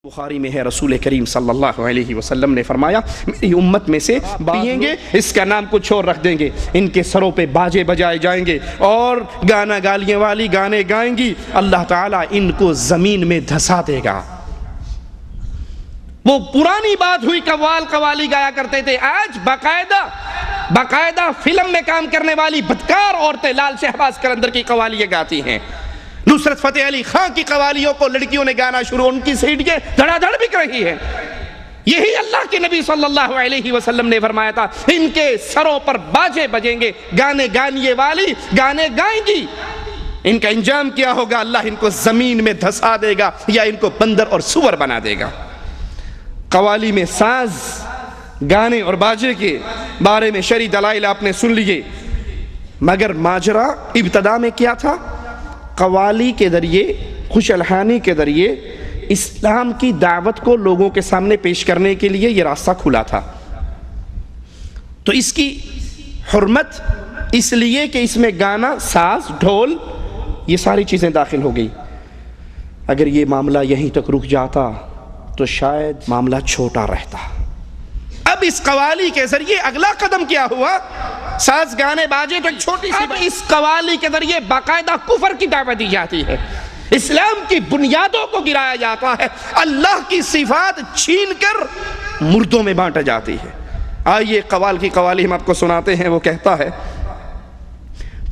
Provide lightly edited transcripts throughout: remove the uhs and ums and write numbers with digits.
بخاری میں ہے رسول کریم صلی اللہ علیہ وسلم نے فرمایا میری امت میں سے پئیں گے اس کا نام کچھ اور رکھ دیں گے، ان کے سروں پہ باجے بجائے جائیں گے اور گانا گالیاں والی گانے گائیں گی، اللہ تعالیٰ ان کو زمین میں دھسا دے گا۔ وہ پرانی بات ہوئی قوالی گایا کرتے تھے، آج باقاعدہ فلم میں کام کرنے والی بدکار عورتیں لال شہباز قلندر کی قوالیاں گاتی ہیں، نصرت فتح علی خان کی قوالیوں کو لڑکیوں نے گانا شروع، ان کی سیڑھیاں دھڑا دھڑ بک رہی ہیں۔ یہی اللہ کے نبی صلی اللہ علیہ وسلم نے فرمایا تھا ان کے سروں پر باجے بجیں گے، گانے گانیے والی گانے گائیں گی، ان کا انجام کیا ہوگا؟ اللہ ان کو زمین میں دھسا دے گا یا ان کو بندر اور سور بنا دے گا۔ قوالی میں ساز، گانے اور باجے کے بارے میں شرعی دلائل آپ نے سن لیے، مگر ماجرا ابتدا میں کیا تھا؟ قوالی کے ذریعے، خوش الحانی کے ذریعے اسلام کی دعوت کو لوگوں کے سامنے پیش کرنے کے لیے یہ راستہ کھلا تھا۔ تو اس کی حرمت اس لیے کہ اس میں گانا، ساز، ڈھول، یہ ساری چیزیں داخل ہو گئی۔ اگر یہ معاملہ یہیں تک رک جاتا تو شاید معاملہ چھوٹا رہتا۔ اب اس قوالی کے ذریعے اگلا قدم کیا ہوا؟ ساز، گانے، باجے تو ایک چھوٹی سی بات، اس قوالی کے ذریعے باقاعدہ کفر کی دعوت دی جاتی ہے، اسلام کی بنیادوں کو گرایا جاتا ہے، اللہ کی صفات چھین کر مردوں میں بانٹا جاتی ہے۔ آئیے قوال کی قوالی ہم آپ کو سناتے ہیں۔ وہ کہتا ہے،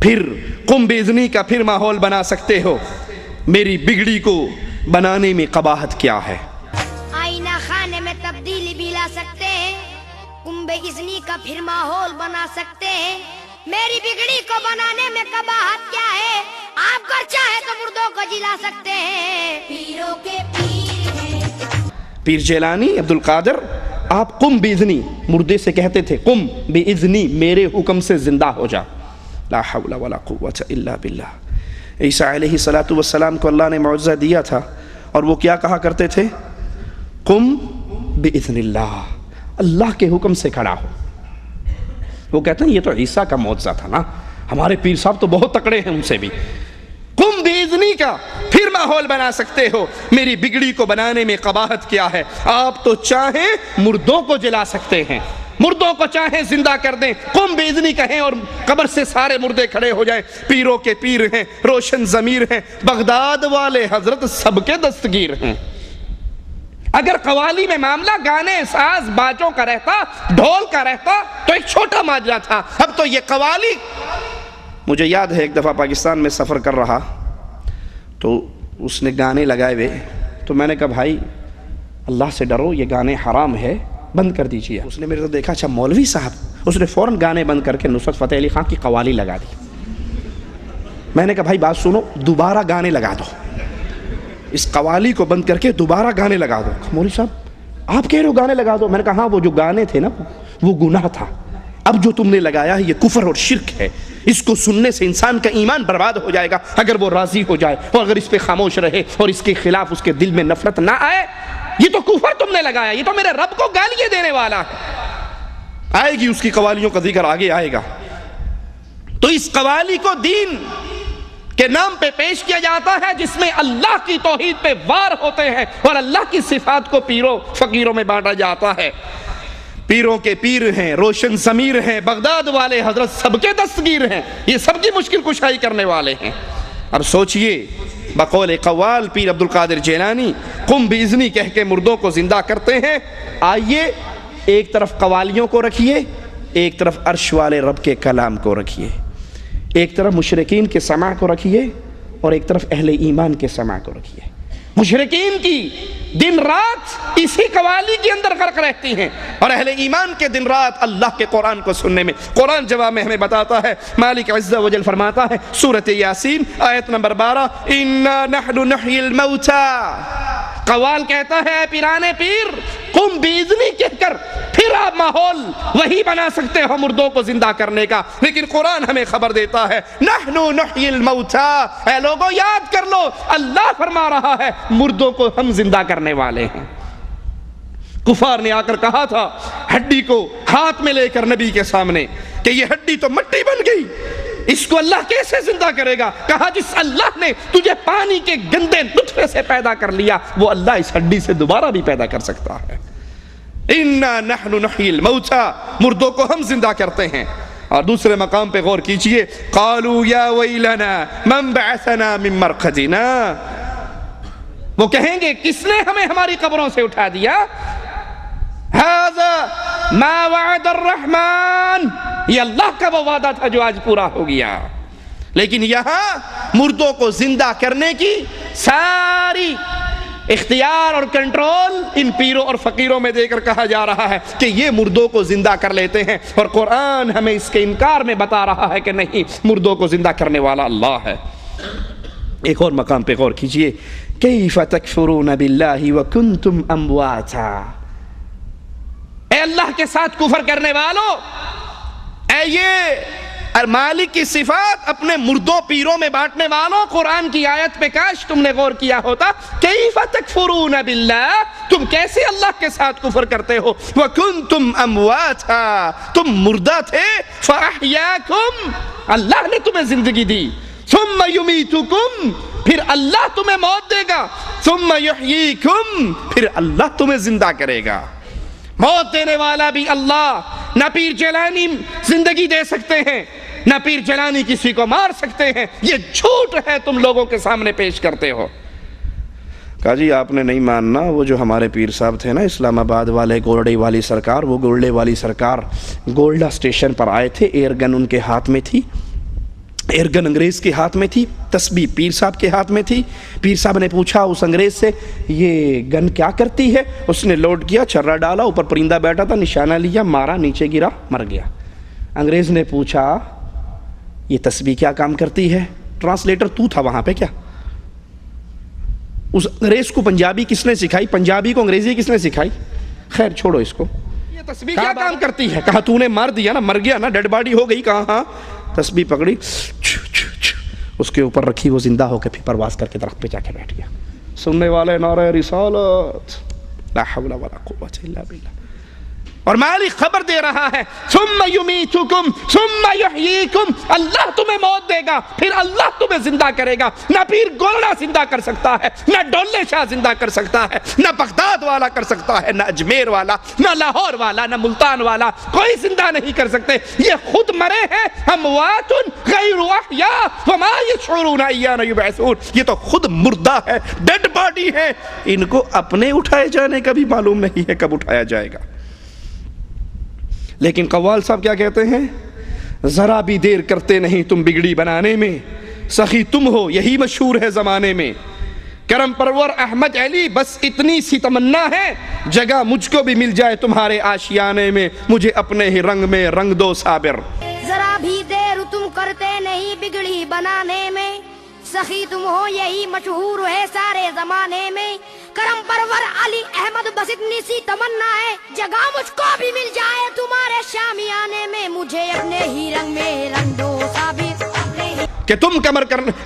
پھر قم باذنی کا پھر ماحول بنا سکتے ہو، میری بگڑی کو بنانے میں قباحت کیا ہے؟ آئینہ خانے میں تبدیلی بھی لا سکتے ہیں، قم باذنی کا پھر ماحول بنا سکتے ہیں، میری بگڑی کو بنانے میں قباحت کیا ہے؟ آپ کر چاہے تو مردوں کو جلا سکتے ہیں، پیروں کے پیر ہیں۔ پیر جیلانی عبد القادر، آپ قم باذنی، مردے سے کہتے تھے قم باذنی، میرے حکم سے زندہ ہو جا، لا حول ولا قوت الا باللہ۔ عیسیٰ علیہ السلام کو اللہ نے معجزہ دیا تھا اور وہ کیا کہا کرتے تھے؟ قم باذن اللہ، اللہ کے حکم سے کھڑا ہو۔ وہ کہتے ہیں یہ تو عیسیٰ کا معجزہ تھا نا، ہمارے پیر صاحب تو بہت تکڑے ہیں ان سے بھی۔ قم باذنی کا پھر ماحول بنا سکتے ہو، میری بگڑی کو بنانے میں قباحت کیا ہے؟ آپ تو چاہیں مردوں کو جلا سکتے ہیں، مردوں کو چاہیں زندہ کر دیں، قم باذنی کہیں اور قبر سے سارے مردے کھڑے ہو جائیں۔ پیروں کے پیر ہیں، روشن ضمیر ہیں، بغداد والے حضرت سب کے دستگیر ہیں۔ اگر قوالی میں معاملہ گانے، ساز، باجوں کا رہتا، ڈھول کا رہتا تو ایک چھوٹا ماجرا تھا، اب تو یہ قوالی۔ مجھے یاد ہے ایک دفعہ پاکستان میں سفر کر رہا تو اس نے گانے لگائے ہوئے، تو میں نے کہا بھائی اللہ سے ڈرو، یہ گانے حرام ہے، بند کر دیجئے۔ اس نے میرے کو دیکھا، اچھا مولوی صاحب، اس نے فوراً گانے بند کر کے نصرت فتح علی خان کی قوالی لگا دی۔ میں نے کہا بھائی بات سنو، دوبارہ گانے لگا دو، اس قوالی کو بند کر کے دوبارہ گانے لگا دو۔ مولوی صاحب آپ کہہ رہے ہو گانے لگا دو؟ میں نے کہا ہاں، وہ جو گانے تھے نا وہ گناہ تھا، اب جو تم نے لگایا ہے یہ کفر اور شرک ہے، اس کو سننے سے انسان کا ایمان برباد ہو جائے گا اگر وہ راضی ہو جائے اور اگر اس پہ خاموش رہے اور اس کے خلاف اس کے دل میں نفرت نہ آئے۔ یہ تو کفر تم نے لگایا، یہ تو میرے رب کو گالیاں دینے والا ہے۔ آئے گی اس کی قوالیوں کا ذکر، آگے آئے گا۔ تو اس قوالی کو دین کے نام پہ پیش کیا جاتا ہے جس میں اللہ کی توحید پہ وار ہوتے ہیں اور اللہ کی صفات کو پیروں فقیروں میں بانٹا جاتا ہے۔ پیروں کے پیر ہیں، روشن ضمیر ہیں، بغداد والے حضرت سب کے دستگیر ہیں، یہ سب کی مشکل کشائی کرنے والے ہیں۔ اب سوچئے، بقول قوال پیر عبد القادر جیلانی قم باذنی کہہ کے مردوں کو زندہ کرتے ہیں۔ آئیے ایک طرف قوالیوں کو رکھیے، ایک طرف عرش والے رب کے کلام کو رکھیے، ایک طرف مشرکین کے سماع کو رکھیے اور ایک طرف اہل ایمان کے سماع کو رکھیے۔ مشرکین کی دن رات اسی قوالی کے اندر غرق رہتی ہیں اور اہل ایمان کے دن رات اللہ کے قرآن کو سننے میں۔ قرآن جواب میں ہمیں بتاتا ہے، مالک عز و جل فرماتا ہے سورۃ یاسین آیت نمبر 12، اِنَّا نَحْنُ نُحْيِي الْمَوْتَى۔ قوال کہتا ہے اے پیرانے پیر، قم باذنی کہہ کر پھر آپ ماحول وہی بنا سکتے ہو مردوں کو زندہ کرنے کا، لیکن قرآن ہمیں خبر دیتا ہے نحن نحیی الموتى، اے لوگوں یاد کر لو، اللہ فرما رہا ہے مردوں کو ہم زندہ کرنے والے ہیں۔ کفار نے آ کر کہا تھا ہڈی کو ہاتھ میں لے کر نبی کے سامنے کہ یہ ہڈی تو مٹی بن گئی، اس کو اللہ کیسے زندہ کرے گا؟ کہا جس اللہ نے تجھے پانی کے گندے نطفے سے پیدا کر لیا وہ اللہ اس ہڈی سے دوبارہ بھی پیدا کر سکتا ہے۔ اِنَّا نَحْنُ نُحْيِي الْمَوْتَى، مردوں کو ہم زندہ کرتے ہیں۔ اور دوسرے مقام پہ غور کیجئے، قَالُوا يَا وَيْلَنَا مَنْ بَعَثَنَا مِن مَرْقَدِنَا، وہ کہیں گے کس نے ہمیں ہماری قبروں سے اٹھا دیا؟ هَذَا مَا وَعَدَ الرَّحْمَنُ، یہ اللہ کا وہ وعدہ تھا جو آج پورا ہو گیا۔ لیکن یہاں مردوں کو زندہ کرنے کی ساری اختیار اور کنٹرول ان پیروں اور فقیروں میں دے کر کہا جا رہا ہے کہ یہ مردوں کو زندہ کر لیتے ہیں، اور قرآن ہمیں اس کے انکار میں بتا رہا ہے کہ نہیں، مردوں کو زندہ کرنے والا اللہ ہے۔ ایک اور مقام پہ غور کیجئے، کیف تکفرون باللہ وکنتم امواتا، اے اللہ کے ساتھ کفر کرنے والوں، اے یہ مالک کی صفات اپنے مردوں پیروں میں بانٹنے والوں، قرآن کی آیت پہ کاش تم نے غور کیا ہوتا، کیف تکفرون باللہ، تم کیسے اللہ کے ساتھ کفر کرتے ہو، وکنتم امواتا، تم مردہ تھے، فاحیاکم، اللہ نے تمہیں زندگی دی، ثم یمیتکم، پھر اللہ تمہیں موت دے گا، ثم یحییکم، پھر اللہ تمہیں زندہ کرے گا۔ موت دینے والا بھی اللہ، نہ پیر جیلانی زندگی دے سکتے ہیں، نہ پیر جیلانی کسی کو مار سکتے ہیں، یہ جھوٹ ہے تم لوگوں کے سامنے پیش کرتے ہو۔ کہا جی آپ نے نہیں ماننا، وہ جو ہمارے پیر صاحب تھے نا اسلام آباد والے، گولڈے والی سرکار، وہ گولڈے والی سرکار گولڈا اسٹیشن پر آئے تھے، ایئر گن ان کے ہاتھ میں تھی، ایئر گن انگریز کے ہاتھ میں تھی، تسبیح پیر صاحب کے ہاتھ میں تھی۔ پیر صاحب نے پوچھا اس انگریز سے یہ گن کیا کرتی ہے؟ اس نے لوڈ کیا، چھرا ڈالا، اوپر پرندہ بیٹھا تھا، نشانہ لیا، مارا، نیچے گرا، مر گیا۔ انگریز نے پوچھا یہ تسبیح کیا کام کرتی ہے؟ ٹرانسلیٹر تو تھا وہاں پہ کیا؟ اس انگریز کو پنجابی کس نے سکھائی؟ پنجابی کو انگریزی کس نے سکھائی؟ خیر چھوڑو اس کو، یہ تسبیح کیا کام کرتی ہے؟ کہا تو نے مار دیا نا، مر گیا نا، ڈیڈ باڈی ہو گئی۔ کہا ہاں۔ تسبیح پکڑی، اس کے اوپر رکھی، وہ زندہ ہو کے پھر پرواز کر کے درخت پہ جا کے بیٹھ گیا۔ سننے والے نعرہ رسالت، لا حول ولا قوت الا باللہ۔ اور مالک خبر دے رہا ہے ثم یمیتکم ثم یحییکم، اللہ تمہیں موت دے گا پھر اللہ تمہیں زندہ کرے گا۔ نہ پیر گولڑا زندہ کر سکتا ہے، نہ ڈولے شاہ زندہ کر سکتا ہے، نہ بغداد والا کر سکتا ہے، نہ اجمیر والا، نہ لاہور والا، نہ ملتان والا، کوئی زندہ نہیں کر سکتے۔ یہ خود مرے ہیں، اموات غیر احیاء وما یشعرون ایان یبعثون، یہ تو خود مردہ ہے، ڈیڈ باڈی ہے، ان کو اپنے اٹھائے جانے کا بھی معلوم نہیں ہے کب اٹھایا جائے گا۔ لیکن قوال صاحب کیا کہتے ہیں؟ ذرا بھی دیر کرتے نہیں تم بگڑی بنانے میں، سخی تم ہو یہی مشہور ہے زمانے میں۔ کرم پرور احمد علی، بس اتنی سی تمنا ہے، جگہ مجھ کو بھی مل جائے تمہارے آشیانے میں، مجھے اپنے ہی رنگ میں رنگ دو صابر۔ ذرا بھی دیر تم کرتے نہیں بگڑی بنانے میں، سخی تم ہو یہی مشہور ہے سارے زمانے میں۔ کرم پرور علی احمد، بس اتنی سی تمنا ہے، جگہ مجھ کو بھی مل جائے تمہارے شامیانے میں، مجھے اپنے ہی رنگ میں رنگ دو صابر۔ کہ تم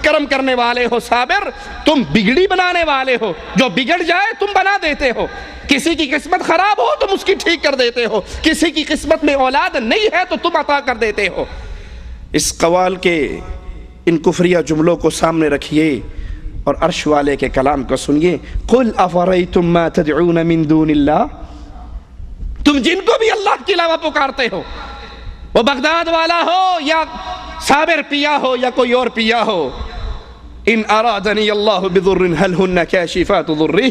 کرم کرنے والے ہو صابر، تم بگڑی بنانے والے ہو، جو بگڑ جائے تم بنا دیتے ہو۔ کسی کی قسمت خراب ہو تم اس کی ٹھیک کر دیتے ہو، کسی کی قسمت میں اولاد نہیں ہے تو تم عطا کر دیتے ہو۔ اس قوال کے ان کفریہ جملوں کو سامنے رکھیے اور عرش والے کے کلام کو سنیے۔ قل افریتم ما تدعون من دون اللہ، تم جن کو بھی اللہ کے علاوہ پکارتے ہو، وہ بغداد والا ہو یا صابر پیا ہو یا کوئی اور پیا ہو، ان ارادنی اللہ بضر هل ہن کاشفات ضرہ،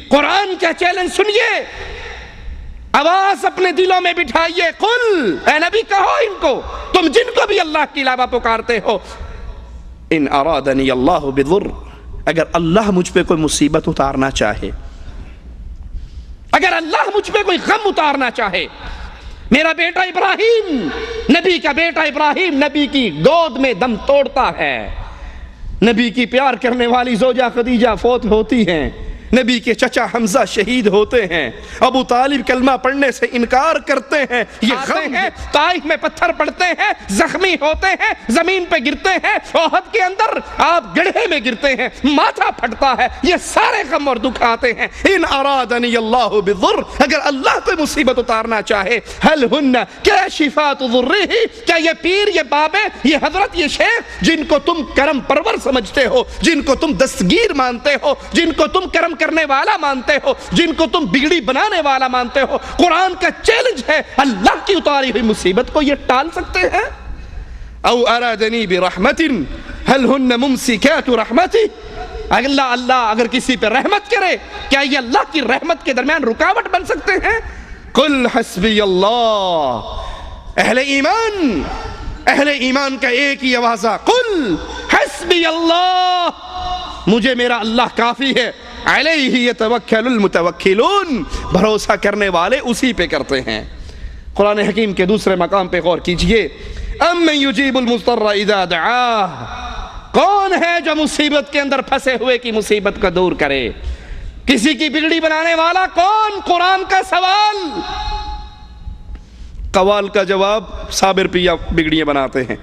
قرآن کا چیلنج سنیے، آواز اپنے دلوں میں بٹھائیے۔ قل، اے نبی کہو ان کو، تم جن کو بھی اللہ کے علاوہ پکارتے ہو، ان ارادنی اللہ بضر، اگر اللہ مجھ پہ کوئی مصیبت اتارنا چاہے، اگر اللہ مجھ پہ کوئی غم اتارنا چاہے، میرا بیٹا ابراہیم، نبی کا بیٹا ابراہیم نبی کی گود میں دم توڑتا ہے، نبی کی پیار کرنے والی زوجہ خدیجہ فوت ہوتی ہیں، نبی کے چچا حمزہ شہید ہوتے ہیں، ابو طالب کلمہ پڑھنے سے انکار کرتے ہیں، یہ غم ہے، طائف میں پتھر پڑتے ہیں، زخمی ہوتے ہیں، زمین پہ گرتے ہیں، احد کے اندر آپ گڑھے میں گرتے ہیں، ماتھا پھٹتا ہے، یہ سارے غم اور دکھ آتے ہیں۔ ان ارادنی اللہ بضر، اگر اللہ کوئی مصیبت اتارنا چاہے، هل ہن کاشفات ضرہ، کیا یہ پیر، یہ بابے، یہ حضرت، یہ شیخ جن کو تم کرم پرور سمجھتے ہو، جن کو تم دستگیر مانتے ہو، جن کو تم کرم کرنے والا مانتے ہو، جن کو تم بگڑی بنانے والا مانتے ہو، قرآن کا چیلنج ہے، اللہ کی اتاری ہوئی مصیبت کو یہ ٹال سکتے ہیں؟ او ارادنی برحمت هل ہن ممسکات رحمتی، اللہ اگر کسی پہ رحمت کرے کیا یہ اللہ کی رحمت کے درمیان رکاوٹ بن سکتے ہیں؟ قل حسبی اللہ، اہل ایمان کا ایک ہی آوازہ، قل حسبی اللہ، مجھے میرا اللہ کافی ہے، علیہ یتوکل المتوکلون، بھروسہ کرنے والے اسی پہ کرتے ہیں۔ قرآن حکیم کے دوسرے مقام پہ غور کیجئے، امن یجیب المضطر اذا دعاہ، کون ہے جو مصیبت کے اندر پھنسے ہوئے کی مصیبت کو دور کرے؟ کسی کی بگڑی بنانے والا کون؟ قرآن کا سوال، قوال کا جواب صابر پیا بگڑیاں بناتے ہیں،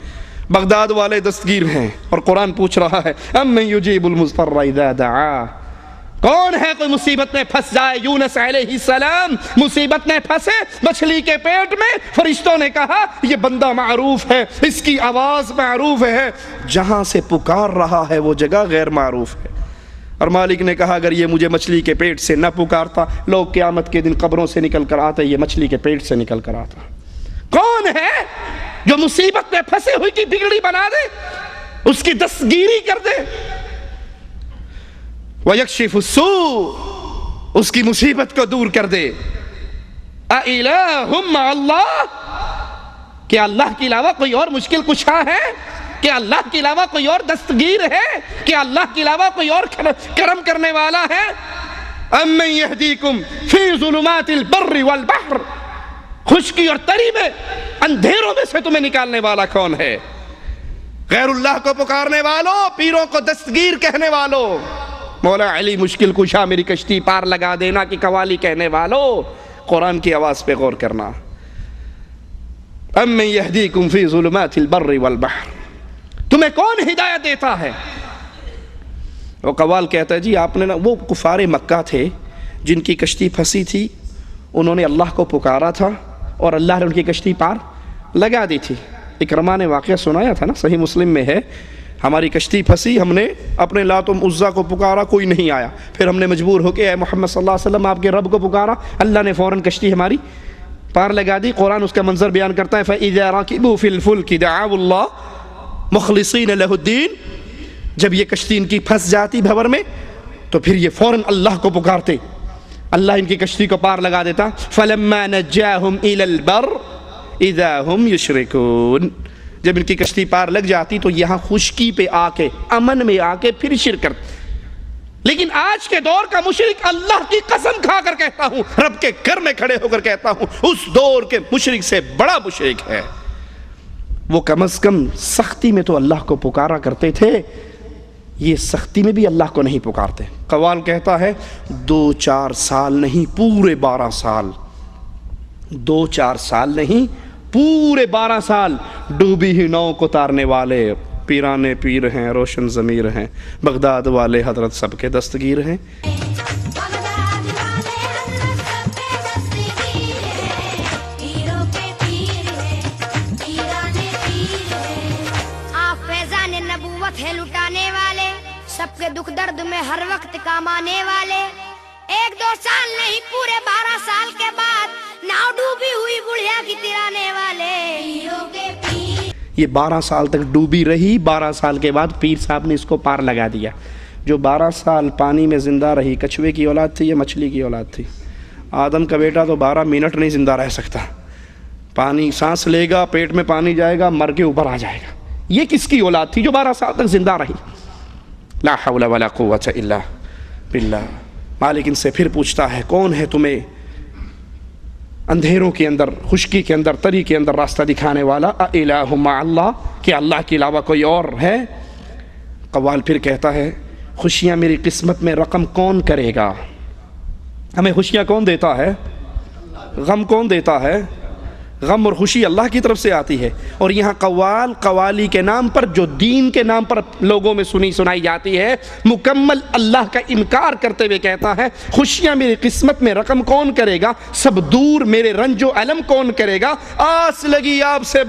بغداد والے دستگیر ہیں، اور قرآن پوچھ رہا ہے امن یجیب المضطر اذا دعاہ، کون ہے کوئی مصیبت میں پھنس جائے؟ یونس علیہ السلام مصیبت میں پھنسے مچھلی کے پیٹ میں، فرشتوں نے کہا یہ بندہ معروف ہے، اس کی آواز معروف ہے، جہاں سے پکار رہا ہے وہ جگہ غیر معروف ہے، اور مالک نے کہا اگر یہ مجھے مچھلی کے پیٹ سے نہ پکارتا، لوگ قیامت کے دن قبروں سے نکل کر آتے، یہ مچھلی کے پیٹ سے نکل کر آتا۔ کون ہے جو مصیبت میں پھنسے ہوئی کی بگڑی بنا دے، اس کی دستگیری کر دے؟ وَيَكْشِفُ السُّوء، اس کی مصیبت کو دور کر دے۔ أَإِلَٰهٌ مَّعَ اللَّهِ، کیا اللہ کے علاوہ کوئی اور مشکل کشا ہے؟ کیا اللہ کے علاوہ کوئی اور دستگیر ہے؟ کیا اللہ کے علاوہ کوئی اور کرم کرنے والا ہے؟ أَمَّن يَهْدِيكُمْ فِي ظُلُمَاتِ الْبَرِّ وَالْبَحْرِ، خشکی اور تری میں، اندھیروں میں سے تمہیں نکالنے والا کون ہے؟ غیر اللہ کو پکارنے والوں، پیروں کو دستگیر کہنے والوں، مولا علی مشکل کشا میری کشتی پار لگا دینا کی قوالی کہنے والوں، قرآن کی آواز پہ غور کرنا۔ امن یہدیکم فی ظلمات البر والبحر، تمہیں کون ہدایت دیتا ہے؟ وہ قوال کہتا ہے جی آپ نے وہ کفار مکہ تھے جن کی کشتی پھنسی تھی، انہوں نے اللہ کو پکارا تھا اور اللہ نے ان کی کشتی پار لگا دی تھی۔ اکرمہ نے واقعہ سنایا تھا نا، صحیح مسلم میں ہے، ہماری کشتی پھنسی، ہم نے اپنے لات و عزیٰ کو پکارا، کوئی نہیں آیا، پھر ہم نے مجبور ہو کے اے محمد صلی اللہ علیہ وسلم آپ کے رب کو پکارا، اللہ نے فوراً کشتی ہماری پار لگا دی۔ قرآن اس کا منظر بیان کرتا ہے فَإِذَا رَكِبُوا فِي الْفُلْكِ دَعَوُا اللَّهَ مُخْلِصِينَ لَهُ الدِّينَ، جب یہ کشتی ان کی پھنس جاتی بھور میں تو پھر یہ فوراً اللہ کو پکارتے، اللہ ان کی کشتی کو پار لگا دیتا۔ فَلَمَّا نَجَّاهُمْ إِلَى الْبَرِّ إِذَا هُمْ يُشْرِكُونَ، جب ان کی کشتی پار لگ جاتی تو یہاں خشکی پہ آ کے، امن میں آ کے پھر شرک کرتے۔ لیکن آج کے دور کا مشرک، اللہ کی قسم کھا کر کہتا ہوں، رب کے گھر میں کھڑے ہو کر کہتا ہوں، اس دور کے مشرک سے بڑا مشرک ہے۔ وہ کم از کم سختی میں تو اللہ کو پکارا کرتے تھے، یہ سختی میں بھی اللہ کو نہیں پکارتے۔ قوال کہتا ہے 2-4 سال نہیں، پورے 12 سال، 2-4 سال نہیں، پورے 12 سال ڈوبی ہی نو کو تارنے والے پیرانے پیر ہیں، روشن ضمیر ہیں، بغداد والے حضرت سب کے دستگیر ہیں۔ آپ فیضان نبوت ہے لٹانے والے، سب کے دکھ درد میں ہر وقت کام آنے والے، 1-2 سال نہیں پورے 12 سال کے بعد ناؤ ڈوبی ہوئی بڑھیا کی ترانے والے۔ یہ 12 سال تک ڈوبی رہی، 12 سال کے بعد پیر صاحب نے اس کو پار لگا دیا۔ جو 12 سال پانی میں زندہ رہی، کچھوے کی اولاد تھی یا مچھلی کی اولاد تھی؟ آدم کا بیٹا تو 12 منٹ نہیں زندہ رہ سکتا، پانی سانس لے گا، پیٹ میں پانی جائے گا، مر کے اوپر آ جائے گا۔ یہ کس کی اولاد تھی جو 12 سال تک زندہ رہی؟ لا حول ولا قوت الا باللہ۔ مالک ان سے پھر پوچھتا ہے کون ہے تمہیں اندھیروں کے اندر، خشکی کے اندر، تری کے اندر راستہ دکھانے والا؟ اِلَٰهٌ مَّعَ اللَّهِ، کہ اللہ کے علاوہ کوئی اور ہے؟ قوال پھر کہتا ہے خوشیاں میری قسمت میں رقم کون کرے گا؟ ہمیں خوشیاں کون دیتا ہے؟ غم کون دیتا ہے؟ غم اور خوشی اللہ کی طرف سے آتی ہے۔ اور یہاں قوال قوالی کے نام پر جو دین کے نام پر لوگوں میں سنائی جاتی ہے، مکمل اللہ کا انکار کرتے ہوئے کہتا ہے خوشیاں میری قسمت میں رقم کون کرے گا؟ سب دور میرے رنج و الم کون کرے گا؟ آس لگی آپ سے